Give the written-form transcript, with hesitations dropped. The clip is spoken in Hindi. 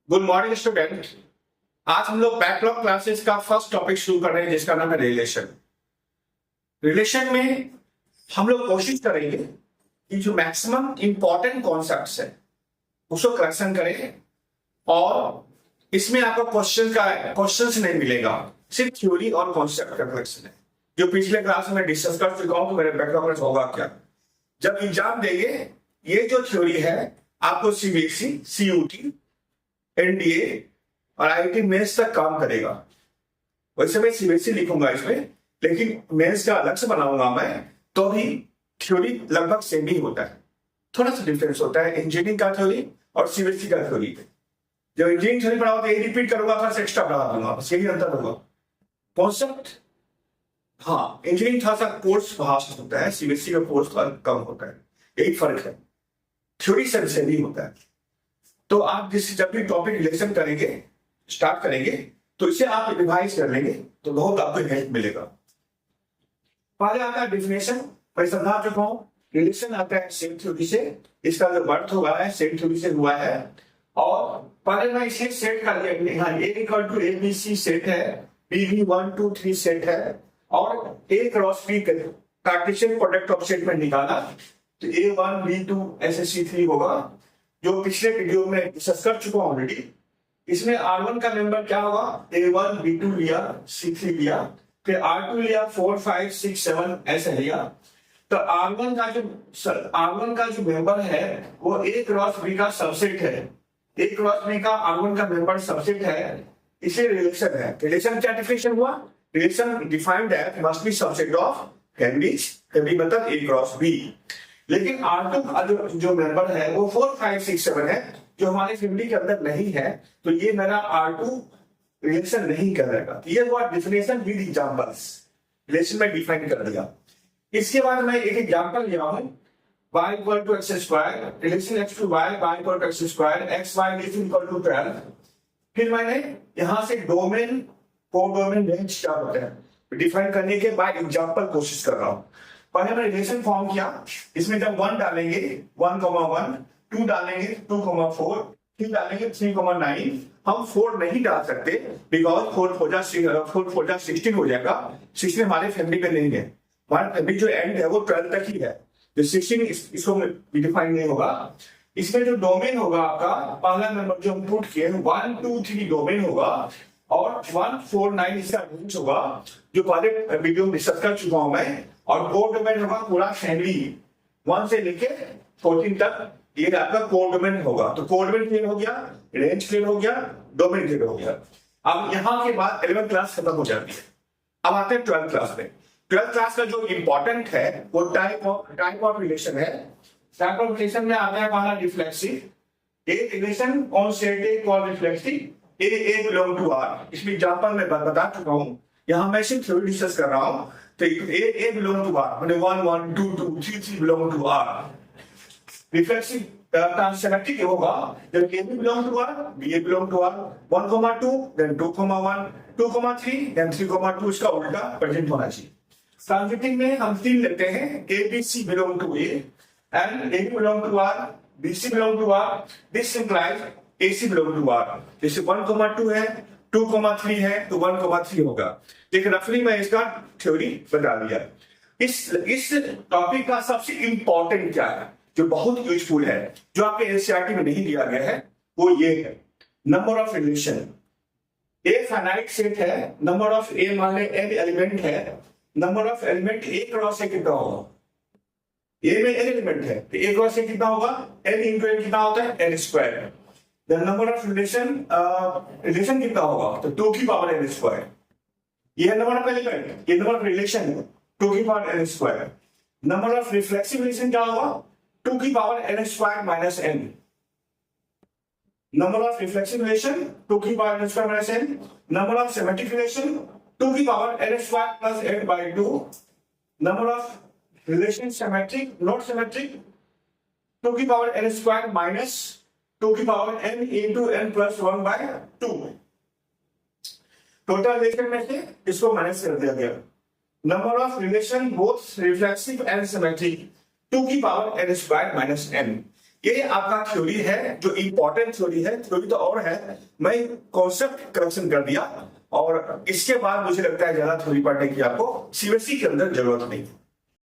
Good morning student. आज हम लोग बैकलॉग क्लासेस का फर्स्ट टॉपिक शुरू कर रहे हैं जिसका नाम है रिलेशन। रिलेशन में हम लोग कोशिश करेंगे कि जो मैक्सिमम इंपॉर्टेंट कॉन्सेप्ट्स है उसको करेक्शन करें, और इसमें आपको क्वेश्चंस नहीं मिलेगा, सिर्फ थ्योरी और कॉन्सेप्ट का करेक्शन है। जो पिछले क्लास में डिस्कस कर चुका हूं कि मेरे बैकलॉग में होगा क्या। जब एग्जाम देंगे ये जो थ्योरी है आपको सीबीएसई, सीयूटी, एनडीए और आईआईटी मेंस तक काम करेगा। वैसे मैं सीबीएसई लिखूंगा इसमें, लेकिन मेंस का अलग से बनाऊंगा मैं, तो भी थ्योरी लगभग सेम ही होता है। थोड़ा सा डिफरेंस होता है इंजीनियरिंग का थ्योरी और सीबीएसई का थ्योरी। जब इंजीनियरिंग थ्योरी पढ़ाओ तो ये रिपीट करूंगा, थोड़ा सा एक्स्ट्रा पढ़ा दूंगा, बस यही अंतर होगा। कॉन्सेप्ट, हाँ, इंजीनियरिंग थोड़ा सा कोर्स फास्ट होता है, सीबीएसई का कोर्स कम होता है, यही फर्क है। थ्योरी से नहीं होता है। तो आप जब भी टॉपिक रिलेशन करेंगे, स्टार्ट करेंगे, तो इसे आप रिवाइज कर लेंगे तो बहुत आपको हेल्प मिलेगा। पहले आता है डिफिनेशन, मैं समझा चुका हूं। रिलेशन आता है सेम थ्योरी से, इसका जो बर्थ हुआ है सेम थ्योरी से हुआ है। और पहले मैं इसे सेट कर लिया, A equal to A B C set है, बी भी 1 2 3 सेट है, और A cross B cartesian product of set में निकाला तो A1 B2 ऐसे C3 होगा, जो पिछले वीडियो में डिस्कस कर चुका हूं ऑलरेडी। इसमें R1 का मेंबर क्या होगा, A1 B2 लिया, C3 लिया, फिर R2 लिया, 4 5 6 7 ऐसे लिया। तो R1 का जो मेंबर है वो A क्रॉस B का सबसेट है। A क्रॉस B का R1 का मेंबर सबसेट है, इसे रिलेशन है। रिलेशन क्या डिफिनेशन हुआ, relation defined as must be subset of family मतलब A क्रॉस B। लेकिन R2 जो मेंबर है वो 4 5 6 7 है, जो हमारे फैमिली के अंदर नहीं है, तो ये मेरा R2 रिलेशन नहीं करेगा। ये हुआ डिफिनेशन विद एग्जांपल्स, रिलेशन में डिफाइन कर दिया। इसके बाद मैं एक एग्जांपल लिया हूं, y equal to x square, relation x to y, y equal to x square, x y equal to 12। फिर मैंने यहां से डोमेन, कोडोमेन, रेंज क्या होता है डिफाइन करने के बाद एग्जांपल कोशिश कर रहा हूं। पहले मैं रिलेशन फॉर्म किया, इसमें जब 1 डालेंगे 1,1, 2 डालेंगे 2,4, 3 डालेंगे 3,9। हम 4 नहीं डाल सकते बिकॉज 4 4 जा 16 हो जाएगा। 16 हमारे फैमिली में नहीं है, हमारे फैमिली जो एंड है वो 12 तक ही है, तो 16 इसको डिफाइन नहीं होगा। इसमें जो डोमेन होगा आपका, पहला नंबर जो हम पुट किए 1 2 3 डोमेन होगा, और 1 4 9 इसका रेंज होगा, जो पहले वीडियो में डिस्कस कर चुका हूं मैं। और कोड डोमेन होगा पूरा फैमिली 1 से लेके 14 तक, ये आपका कोड डोमेन होगा। तो कोड डोमेन क्लियर हो गया, रेंज क्लियर हो गया, डोमेन क्लियर हो गया। अब यहां के बाद 11th क्लास खत्म हो जाती है। अब आते हैं 12th क्लास में। 12th क्लास का जो इंपॉर्टेंट है वो टाइप ऑफ रिलेशन है। टाइप ऑफ रिलेशन में आता है हमारा reflexive. A relation on set A called reflexive, A belong to R. इसमें एग्जांपल मैं बता चुका हूं, यहां मैं सिर्फ थ्योरी डिस्कस कर रहा हूं। तो ए बिलोंग टू आर माने 1 1 2 2 3 3 बिलोंग टू आर। रिफ्लेक्सिव ट्रांससेमेट्रिक होगा जब A belong to R, B belong to R, 1,2 then 2,1, 2,3 then 3,2, इसका उल्टा प्रेजेंट होना चाहिए। ट्रांजिटिव में हम 3 लेते हैं, A B C belong to A and A belong to R, B C belong to R, this implies A C belong to R. जैसे 1,2 है, 2,3 है तो 1,3 होगा। लेकिन रफली मैं इसका थ्योरी बता दिया। इस टॉपिक का सबसे इंपॉर्टेंट क्या है जो बहुत यूजफुल है, जो आपके एनसीईआरटी में नहीं दिया गया है, वो ये है number of relation. A finite set है, नंबर ऑफ ए मान ले n एलिमेंट है, number of element A cross ए कितना होगा, ए में n एलिमेंट है तो ए क्रॉस ए कितना होगा, n इंटू n कितना होता है, n square. The number of relation कितना होगा, तो 2 की पावर n स्क्वायर। ये नंबर ऑफ एलिमेंट, ये नंबर ऑफ रिलेशन है 2 की power n square. Number of reflexive relation क्या होगा, 2 की power n square minus n। Number of reflexive relation 2 की power n square minus n। Number of symmetric relation 2 की power n square plus n by 2। Number of relation symmetric not symmetric 2 की पावर n स्क्वायर माइनस 2 की power n into n plus 1 by 2। Total relation में से इसको माइनस कर दिया गया। Number of relation both reflexive and symmetric 2 की power n square minus n। ये आपका थ्योरी है, जो इंपॉर्टेंट थ्योरी है। थ्योरी तो और है, मैं कॉन्सेप्ट करेक्शन कर दिया, और इसके बाद मुझे लगता है ज्यादा थ्योरी पढ़ने की आपको सीबीएसई के अंदर जरूरत नहीं है।